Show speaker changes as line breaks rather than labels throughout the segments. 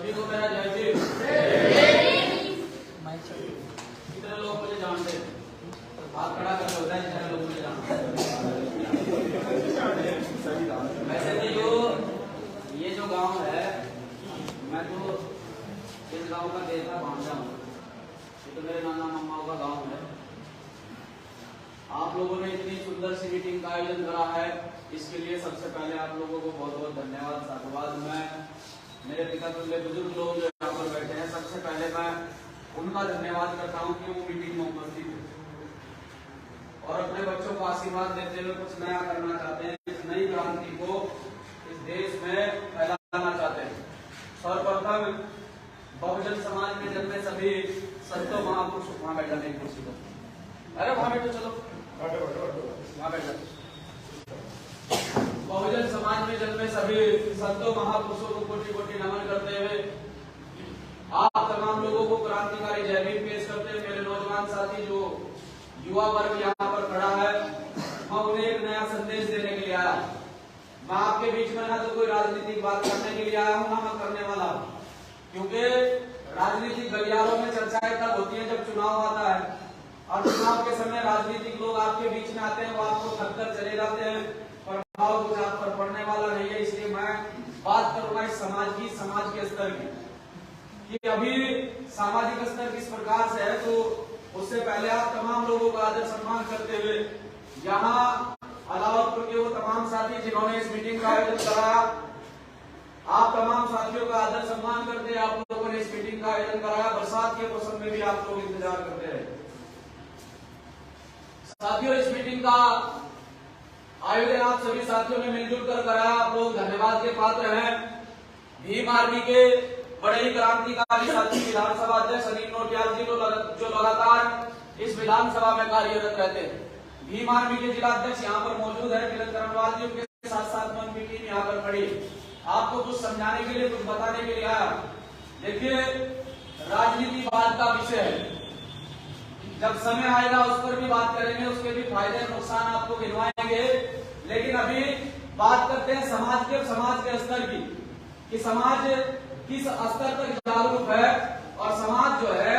सभी को मेरा जय जी। कितने लोग मुझे जानते हैं? हाथ खड़ा करके होता है जितने लोग मुझे जानते हैं। वैसे तो ये जो गांव है, मैं तो इस गांव का देशा भांजा हूँ। ये तो मेरे नाना मम्मा का गांव है। आप लोगों ने इतनी सुंदर सी मीटिंग का आयोजन करा है, इसके लिए सबसे पहले आप लोगों को बहुत बहुत धन्यवाद, साधुवाद। मैं मेरे पिता तुल्य बुजुर्ग लोग जो यहाँ पर बैठे हैं, सबसे पहले मैं उनका धन्यवाद करता हूँ कि वो मीटिंग में उपस्थित है और अपने बच्चों को आशीर्वाद देते हुए कुछ नया करना चाहते हैं, इस नई क्रांति को इस देश में फैलाना चाहते हैं। सर्वप्रथम बहुजन समाज में जन्मे सभी संतों महापुरुष, वहां बैठ जाने की कुर्सी पर, अरे वहां बैठो, चलो वहां बैठ जाओ। बहुजन समाज में जन्मे सभी संतों महापुरुषों को कोटि कोटि नमन करते हुए आप तमाम लोगों को क्रांतिकारी जय भीम पेश करते हुए मेरे नौजवान साथी जो युवा वर्ग यहाँ पर खड़ा है, मैं उन्हें एक नया संदेश देने के लिए आया। मैं आपके बीच में ना तो कोई राजनीतिक बात करने के लिए आया हूँ, ना मैं करने वाला हूँ, क्योंकि राजनीतिक गलियारों में चर्चाएं तब होती है जब चुनाव आता है और चुनाव के समय राजनीतिक लोग आपके बीच में आते हैं, वो आपको थक कर चले जाते हैं, प्रभाव कुछ आप पर पड़ने वाला नहीं है। इसलिए मैं बात करूंगा इस समाज के स्तर की, कि अभी सामाजिक स्तर किस प्रकार से है। तो उससे पहले आप तमाम लोगों का आदर सम्मान करते हुए यहाँ अलावतपुर के वो तमाम साथी जिन्होंने इस मीटिंग का आयोजन कराया, आप तमाम साथियों का आदर सम्मान करते हैं। आप लोगों ने इस मीटिंग का आयोजन कराया, बरसात के मौसम में भी आप लोग इंतजार करते रहे। साथियों, इस मीटिंग का आयोजन आप सभी साथियों ने मिलजुल कर कराया, आप लोग धन्यवाद के पात्र हैं। भीम आर्मी के बड़े ही क्रांतिकारी साथी विधानसभा अध्यक्ष अनिल नोटियाल जी जो लगातार इस विधानसभा में कार्यरत रहते हैं। भीम आर्मी के जिला अध्यक्ष यहाँ पर मौजूद है, किरण करणवाल जी, उनके साथ साथ में उनकी टीम यहाँ पर खड़ी। आपको कुछ समझाने के लिए, कुछ बताने के लिए आया। देखिए, राजनीति बात का विषय है, जब समय आएगा उस पर भी बात करेंगे, उसके भी फायदे नुकसान आपको गिनवाएंगे। लेकिन अभी बात करते हैं समाज के स्तर की, कि समाज किस स्तर तक जागरूक है और समाज जो है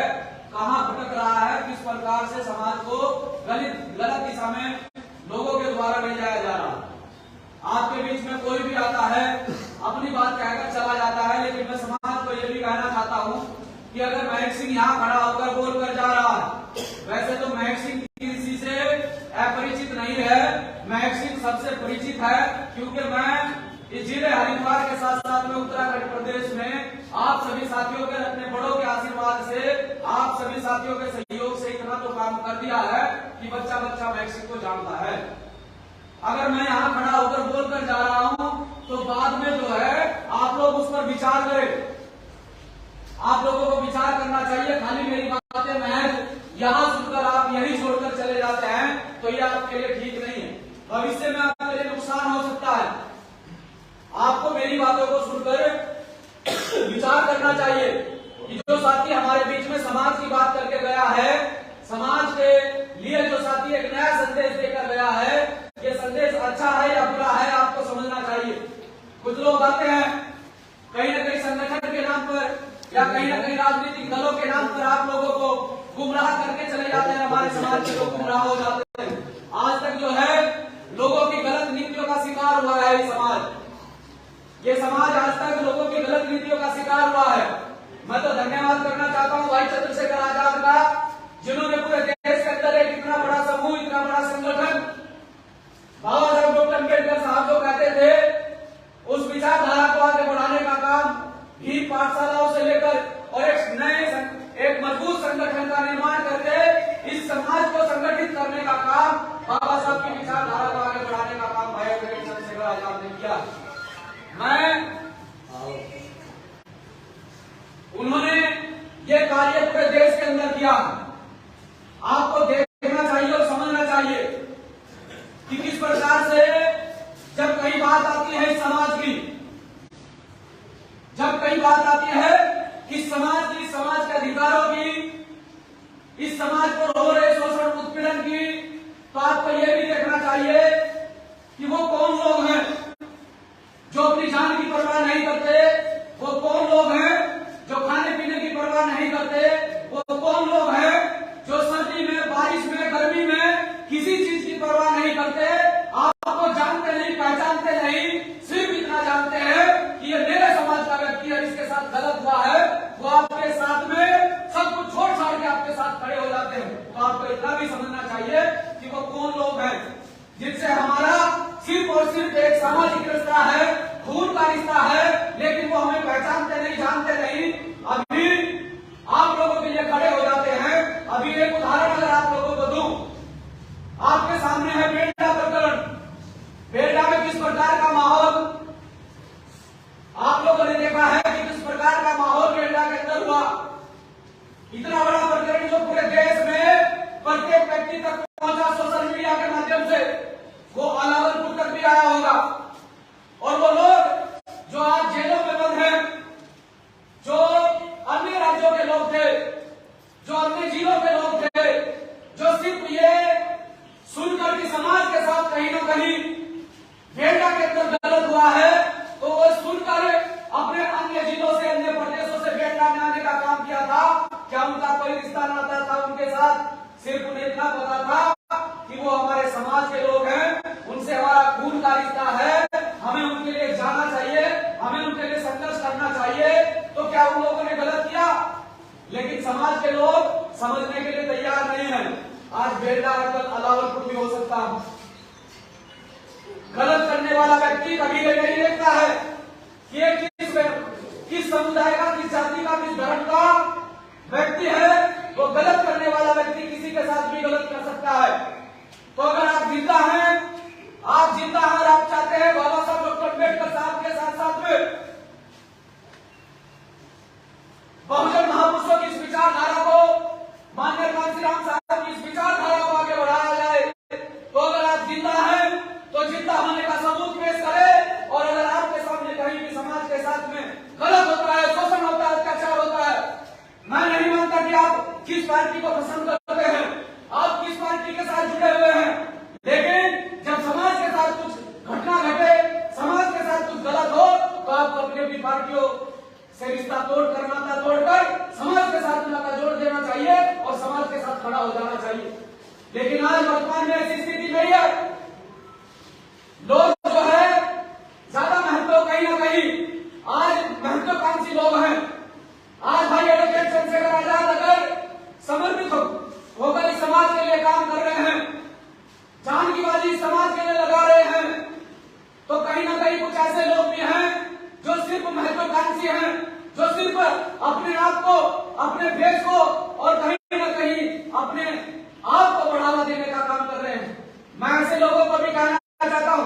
कहाँ भटक रहा है, किस प्रकार से समाज को गलत दिशा में लोगों के द्वारा ले जाया जा रहा है। आपके बीच में कोई भी आता है, अपनी बात कहकर चला जाता है, लेकिन मैं समाज को यह भी कहना चाहता हूँ कि अगर महक सिंह यहाँ खड़ा होकर बोलकर जा रहा है, वैसे तो महक सिंह किसी से अपरिचित नहीं है, महक सिंह सबसे परिचित है, क्योंकि मैं इस जिले हरिद्वार के साथ साथ में उत्तराखंड प्रदेश में आप सभी साथियों के, अपने बड़ों के आशीर्वाद से, आप सभी साथियों के सहयोग से इतना तो काम कर दिया है कि बच्चा महक सिंह को जानता है। अगर मैं यहाँ खड़ा होकर बोलकर जा रहा हूँ तो बाद में जो है आप लोग उस पर विचार करें। आप लोगों को विचार करना चाहिए, खाली मेरी बातें महज यहाँ सुनकर आप यही छोड़कर चले जाते हैं तो ये आपके लिए ठीक नहीं है। भविष्य में आपके लिए नुकसान हो सकता है। आपको मेरी बातों को सुनकर विचार करना चाहिए कि जो साथी हमारे बीच में समाज की बात करके गया है, समाज के लिए जो साथी एक नया संदेश देकर गया है, ये संदेश अच्छा है या बुरा है आपको समझना चाहिए। कुछ लोग आते हैं कहीं न कहीं संगठन के नाम पर या कहीं न कहीं राजनीतिक दलों के नाम पर आप लोगों को गुमराह करके चले जाते हैं, हमारे समाज के लोग गुमराह हो जाते हैं। आज तक जो है लोगों की गलत नीतियों का शिकार हुआ है ये समाज आज तक लोगों की गलत नीतियों का शिकार हुआ है। मैं तो धन्यवाद करना चाहता हूँ भाई चंद्रशेखर आजाद का, जिन्होंने पूरे देश के अंदर एक इतना बड़ा समूह, इतना बड़ा संगठन, बाबा साहब डॉक्टर अम्बेडकर साहब जो कहते थे, उस विचारधारा को आगे बढ़ाने का काम भीम पाठशालाओं से लेकर और एक मजबूत संगठन का निर्माण करके इस समाज को संगठित करने का काम, बाबा साहब की विचारधारा को आगे बढ़ाने का काम भाई चंद्रशेखर आजाद ने किया। उन्होंने ये कार्य पूरे देश के अंदर किया। आपको देखना चाहिए और समझना चाहिए कि किस प्रकार से जब कई बात आती है समाज की, जब कई बात आती है कि समाज के अधिकारों की, इस समाज पर हो रहे शोषण उत्पीड़न की, तो आपको यह भी देखना चाहिए कि वो कौन लोग हैं जो अपनी जान की परवाह नहीं करते, वो कौन लोग हैं रिश्ता है, लेकिन वो हमें पहचानते नहीं, जानते नहीं। अभी आप लोगों के लिए खड़े हो जाते हैं। अभी एक उदाहरण अगर आप लोगों को दूं, आपके सामने है बेलडा प्रकरण। बेलडा में किस प्रकार का माहौल आप लोगों ने देखा है कि किस प्रकार का माहौल बेलडा के अंदर हुआ। इतना बड़ा प्रकरण जो पूरे देश में प्रत्येक व्यक्ति तक पहुंचा सोशल मीडिया के माध्यम से, वो अलावलपुर तक भी आया होगा। और वो लोग जो आज जेलों में बंद हैं, जो अन्य राज्यों के लोग थे, जो अन्य जिलों के लोग थे, जो सिर्फ ये सुनकर कि समाज के साथ कहीं ना कहीं बेलडा के अंदर गलत हुआ है, तो वो सुनकर अपने अन्य जिलों से, अन्य प्रदेशों से बेलडा में आने का काम किया था। क्या उनका कोई रिश्ता नाता था उनके साथ? सिर्फ उन्हें इतना पता था कि वो हमारे समाज के लोग हैं, उनसे हमारा खून का रिश्ता है, हमें उनके लिए जाना चाहिए, हमें उनके लिए संघर्ष करना चाहिए। तो क्या उन लोगों ने गलत किया? लेकिन समाज के लोग समझने के लिए तैयार नहीं है। आज बेलडा कल अलावलपुर भी हो सकता है। गलत करने वाला व्यक्ति कभी ये नहीं देखता है कि ये किस समुदाय का, किस जाति का, किस धर्म का व्यक्ति है। वो गलत करने वाला व्यक्ति किसी के साथ भी गलत कर सकता है। तो अगर आप जिंदा हैं, और आप चाहते हैं बाबा साहब डॉक्टर अम्बेडकर साहब के साथ साथ में बहुजन महापुरुषों की इस विचारधारा को, माननीय कांशीराम साहब की इस विचारधारा को आगे बढ़ाया जाए, तो अगर आप जिंदा हैं तो जिंदा होने का सबूत पेश करें। और अगर आपके सामने कहीं भी समाज के साथ में गलत होता है, शोषण होता है, अत्याचार होता है, मैं नहीं मानता कि आप किस पार्टी को पसंद करते हैं, आप किस पार्टी के साथ जुड़े हुए हैं, लेकिन जब समाज के साथ कुछ घटना घटे, समाज के साथ कुछ गलत हो, तो आपको अपनी अपनी पार्टियों से रिश्ता तोड़कर, नाता तोड़कर समाज के साथ नाता जोड़ देना चाहिए और समाज के साथ खड़ा हो जाना चाहिए। लेकिन आज वर्तमान में ऐसी स्थिति नहीं है। लोग जो है ज्यादा महत्व कहीं ना कहीं आज महत्वाकांक्षी लोग हैं। आज भाई एडवोकेट चंद्रशेखर आजाद अगर समर्पित होकर इस समाज के लिए काम कर रहे हैं, जान की बाजी समाज के लिए लगा रहे हैं, तो कहीं ना कहीं कुछ ऐसे लोग भी हैं जो सिर्फ महत्वाकांक्षी हैं, जो सिर्फ अपने आप को, अपने देश को और कहीं ना कहीं अपने आप को बढ़ावा देने का काम कर रहे हैं। मैं ऐसे लोगों को भी कहना चाहता हूं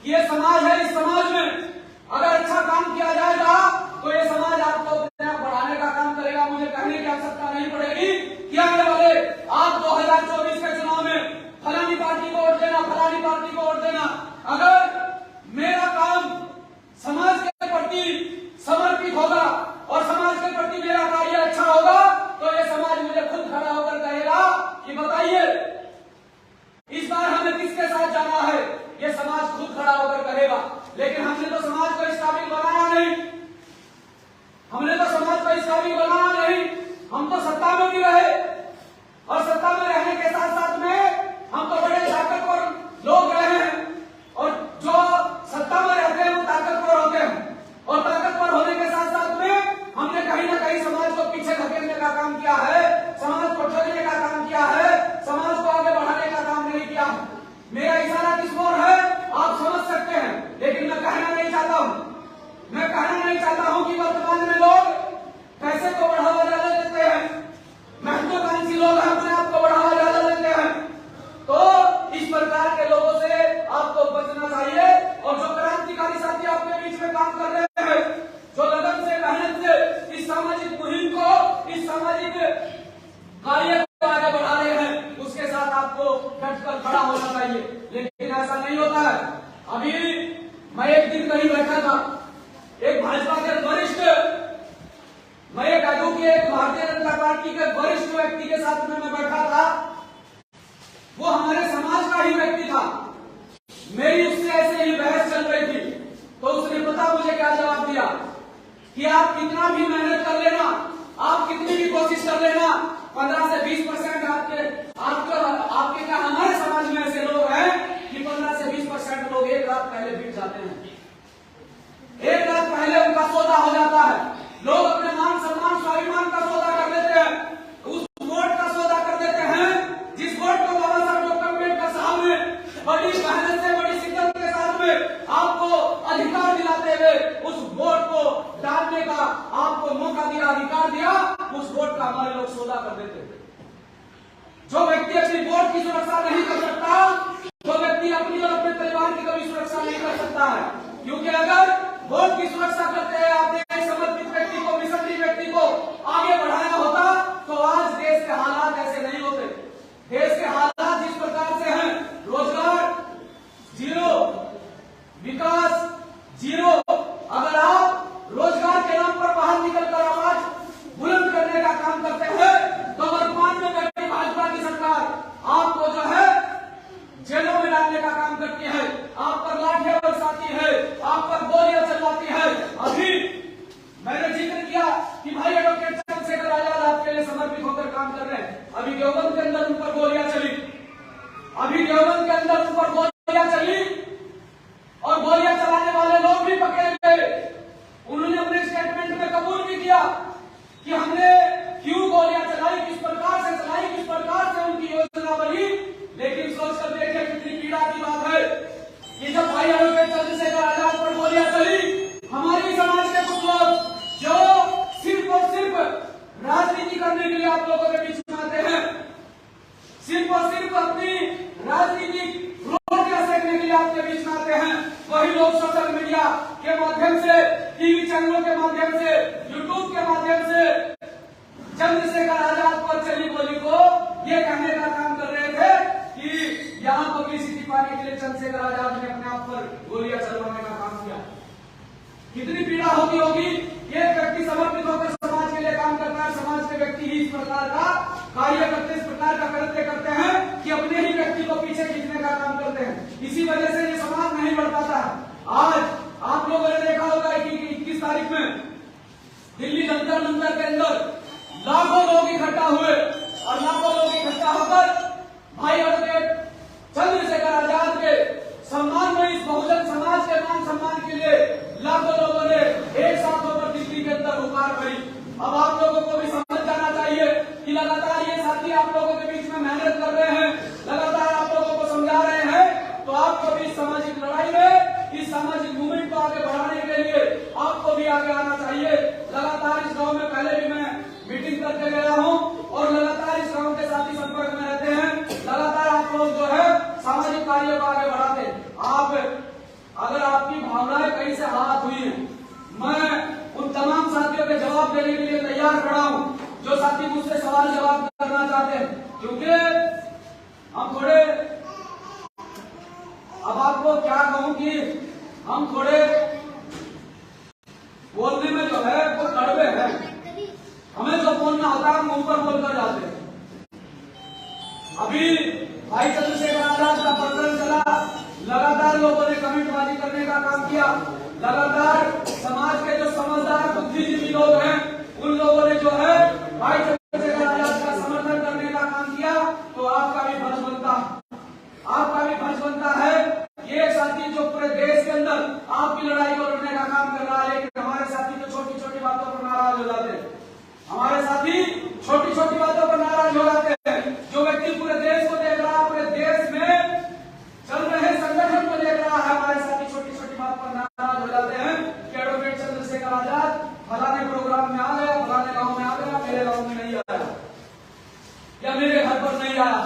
कि ये समाज है, इस समाज में अगर अच्छा काम किया जाएगा तो ये समाज आपको अपने आप बढ़ाने का काम करेगा। मुझे कहने की आवश्यकता नहीं पड़ेगी कि आने वाले आप 2024 के चुनाव में फलानी पार्टी को वोट देना, फलानी पार्टी को वोट देना। अगर मेरा काम समाज के प्रति समर्पित होगा और समाज के प्रति मेरा कार्य अच्छा होगा, तो ये समाज मुझे खुद खड़ा होकर कहेगा कि बताइए इस बार हमें किसके साथ जाना है। ये समाज खुद खड़ा होकर कहेगा। लेकिन हमने तो समाज को इस काबिल बनाया नहीं, हमने तो समाज को इस काबिल बनाया नहीं। हम तो सत्ता में भी रहे और सत्ता में रहने के साथ साथ में हम तो बड़े ताकतवर लोग रहे हैं, और जो सत्ता में रहते हैं वो ताकतवर होते हैं, और ताकतवर होने के साथ साथ में हमने कहीं ना कहीं समाज को पीछे धकेलने का काम किया है, समाज को ठगने का काम किया है, समाज को आगे बढ़ाने का काम नहीं किया। मेरा इशारा किस ओर है आप समझ सकते हैं, लेकिन मैं कहना नहीं चाहता हूं कि वर्तमान में लोग पैसे को बढ़ावा ज्यादा देते हैं, महत्वाकांक्षी लोग अपने आप को बढ़ावा ज्यादा देते हैं। तो इस प्रकार के लोगों से आपको बचना चाहिए। और जो क्रांतिकारी साथी आपके बीच में काम कर रहे हैं, जो लगन से, मेहनत से इस सामाजिक मुहिम को, इस सामाजिक कार्य को आगे बढ़ा रहे हैं, उसके साथ आपको डटकर खड़ा होना चाहिए। लेकिन ऐसा नहीं होता है। अभी मैं एक दिन कहीं बैठा था, एक भाजपा के वरिष्ठ, मैं ये कह दूं कि एक भारतीय जनता पार्टी के वरिष्ठ व्यक्ति के साथ में मैं बैठा था, वो हमारे समाज का ही व्यक्ति था। मेरी उससे ऐसे ही बहस चल रही थी, तो उसने पता मुझे क्या जवाब दिया कि आप कितना भी मेहनत कर लेना, आप कितनी भी कोशिश कर लेना, 15 से 20% आपके क्या हमारे समाज में ऐसे लोग हैं कि 15 से 20% लोग एक रात पहले बीत जाते हैं, एक रात पहले उनका सौदा हो जाता है। लोग अपने मान सम्मान, स्वाभिमान का सौदा कर लेते हैं, उस वोट का सौदा कर देते हैं जिस वोट को बाबा साहब डॉक्टर अम्बेडकर साहब ने बड़ी मेहनत से, बड़ी शिद्दत के साथ में आपको अधिकार दिलाते हुए करने का आपको मौका दिया, अधिकार दिया, उस वोट का हमारे लोग सौदा कर देते थे। जो व्यक्ति अपनी वोट की सुरक्षा नहीं कर सकता, जो व्यक्ति अपनी और अपने परिवार की कभी सुरक्षा नहीं कर सकता है, क्योंकि अगर वोट की सुरक्षा करते हैं आपने एक समर्पित व्यक्ति को, मिशनरी व्यक्ति को आगे बढ़ाया होता तो आज देश के हालात ऐसे नहीं होते। देश के हालात जिस प्रकार से हैं, रोजगार जीरो, विकास जीरो, अगर आप रोजगार के नाम पर बाहर निकलकर आवाज बुलंद करने का काम करते हैं तो वर्तमान में बैठी भाजपा की सरकार आपको जो है जेलों में डालने का काम करती है, आप पर लाठियां बरसाती है, आप पर गोलियां चलवाती है। अभी मैंने जिक्र किया कि भाई एडवोकेट चंद्रशेखर आजाद आपके लिए समर्पित होकर काम कर रहे हैं। अभी देवबंद के अंदर उन पर गोलियां चली, अभी देवबंद के अंदर उन पर गोलियां चली और गोलियां चलाने वाले लोग भी पकड़े गए। उन्होंने अपने स्टेटमेंट में कबूल भी किया कि हमने क्यों गोलियां चलाई, किस प्रकार से चलाई, किस प्रकार से उनकी योजना बनी। लेकिन सोचकर देखिए कितनी पीड़ा की बात है कि जब भाई एडवोकेट चंद्रशेखर आजाद पर गोलियां चली, हमारी समाज के कुछ लोग जो सिर्फ और सिर्फ राजनीति करने के लिए आप लोगों के बीच में आते हैं, सिर्फ और सिर्फ अपनी राजनीतिक रोटियां सेकने के लिए आपके बीच में आते हैं, वही लोग सोशल मीडिया के माध्यम से, टीवी चैनलों के माध्यम से, यूट्यूब के माध्यम से चंद्रशेखर आजाद पर चली गोली को ये कहने का काम कर रहे थे कि यहाँ पब्लिसिटी पाने के लिए चंद्रशेखर आजाद ने अपने आप पर गोलियां चलवाने का काम किया। कितनी पीड़ा होगी ये व्यक्ति समर्पित होकर समाज के लिए काम करता है, समाज के व्यक्ति ही इस प्रकार का कार्य करते, इस प्रकार का करते हैं कि अपने ही व्यक्ति को पीछे खींचने का काम करते हैं। इसी वजह से ये समाज नहीं बढ़ पाता है। आज आप लोगों ने देखा होगा कि 21 तारीख में दिल्ली जंतर मंतर के अंदर लाखों लोग इकट्ठा हुए और लाखों लोग इकट्ठा होकर भाई एडवोकेट चंद्रशेखर आजाद के सम्मान में, इस बहुजन समाज के मान सम्मान के लिए लाखों लोगों ने एक साथ होकर दिल्ली के अंदर हुकार भरी। अब आप लोगों को भी समझ जाना चाहिए कि लगातार ये साथी आप लोगों के बीच में मेहनत कर रहे हैं, लगातार आप लोगों को समझा रहे हैं, तो आपको भी सामाजिक लड़ाई में, इस सामाजिक मूवमेंट को आगे बढ़ाने के लिए आपको भी आगे आना चाहिए। लगातार इस गाँव में पहले भी मैं मीटिंग करके गया हूँ और लगातार इस गाँव के साथी संपर्क में रहते हैं, लगातार आप लोग जो है सामाजिक कार्य को आगे बढ़ाते हैं। आप अगर आपकी भावनाएं कहीं से हाथ हुई है, मैं उन तमाम साथियों के जवाब देने के लिए तैयार खड़ा हूं जो साथी मुझसे सवाल जवाब करना चाहते हैं, क्योंकि हम थोड़े, अब आपको क्या कहूं कि हम थोड़े बोलने में जो है वो कड़वे हैं, हमें जो बोलना होता है हम ऊपर बोलकर जाते हैं। अभी भाई चंद्रशेखर आजाद का प्रकरण चला, लगातार लोगों ने कमेंटबाजी करने का काम किया, लगातार समाज के जो समझदार बुद्धिजीवी लोग हैं उन लोगों ने जो है भाई चंद्रशेखर आजाद का समर्थन करने का काम किया। तो आपका भी फर्ज बनता है, आपका भी फर्ज बनता है। ये साथी जो पूरे देश के अंदर आपकी लड़ाई को लड़ने का काम कर रहा है, लेकिन हमारे साथी जो छोटी छोटी बातों पर नाराज हो जाते हैं, हमारे साथी छोटी छोटी बातों पर नाराज हो जाते हैं। जो व्यक्ति पूरे देश को देख रहा है, पूरे देश में चल रहे संगठन को देख रहा है, हमारे साथी छोटी छोटी बात पर नाराज हो जाते हैं कि एडवोकेट चंद्रशेखर आजाद फलाने प्रोग्राम में आ गया, फलाने गांव में आ गया, मेरे गांव में नहीं आया या मेरे घर पर नहीं आया।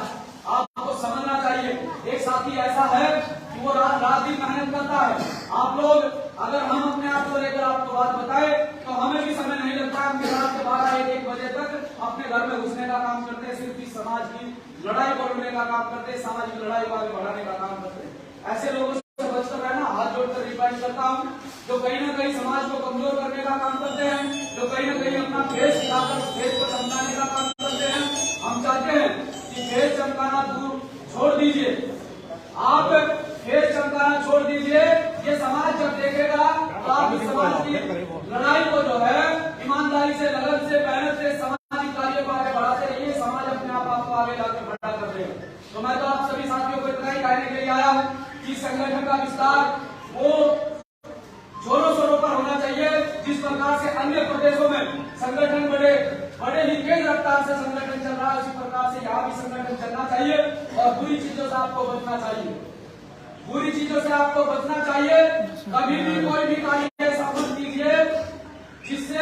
आपको समझना चाहिए एक साथी ऐसा है कि वो रात दिन मेहनत करता है। आप लोग अगर हम अपने आप को लेकर आपको बात बताए तो हमें भी समय नहीं लगता, हम रात के 12-1 बजे तक अपने घर में घुसने का काम करते हैं, सिर्फ इस समाज की लड़ाई को लड़ने का काम करते हैं, सामाजिक लड़ाई को आगे बढ़ाने का काम करते हैं। ऐसे लोगों से बचकर रहना, हाथ जोड़कर रिक्वेस्ट करता हूँ, जो कहीं ना कहीं समाज को कमजोर करने का काम करते हैं, जो कहीं ना कहीं अपना भेष दिखाकर भेष को चमकाने का काम करते हैं। हम चाहते हैं कि भेष चमकाना दूर छोड़ दीजिए, आप भेष चमकाना छोड़ दीजिए। ये समाज जब देखेगा तो आप इस समाज की लड़ाई को जो है ईमानदारी से, लगन से, मेहनत से सामाजिक कार्य को आगे बढ़ाते रहिए, समाज अपने आप आपको आगे लाकर खड़ा कर देगा। तो मैं तो आप सभी साथियों को इतना ही कहने के लिए आया हूँ कि संगठन का विस्तार वो जोरों शोरों पर होना चाहिए, जिस प्रकार से अन्य प्रदेशों में संगठन बड़े ही तेज रफ्तार से संगठन चल रहा है, उसी प्रकार से यहाँ भी संगठन चलना चाहिए और बुरी चीजों से आपको बचना चाहिए, बुरी चीजों से आपको बचना चाहिए। कभी भी कोई भी कार्य ऐसा मत कीजिए जिससे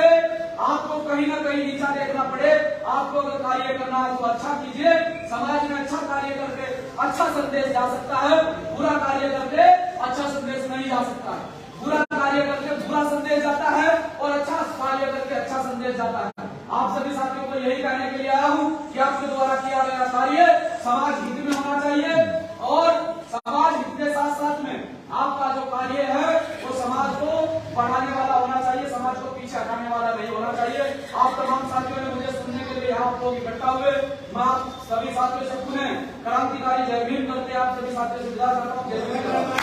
करना है तो अच्छा कीजिए। समाज में अच्छा कार्य करके अच्छा संदेश जा सकता है, बुरा कार्य करके अच्छा संदेश नहीं जा सकता है। बुरा कार्य करके बुरा संदेश जाता है और अच्छा कार्य करके अच्छा संदेश जाता है। आप सभी साथियों को यही कहने के लिए आया हूँ कि आपके द्वारा किया गया कार्य समाज हित में होना चाहिए और समाज हित के साथ साथ में आपका जो कार्य है वो समाज को बढ़ाने वाला होना चाहिए, समाज को पीछे हटाने वाला नहीं होना चाहिए। आप तमाम साथियों ने मुझे सुनने के लिए आप लोग इकट्ठा हुए, मैं आप सभी साथियों से पुनः क्रांतिकारी जय भीम करते आप सभी साथियों से विदा करता हूँ। जय भीम।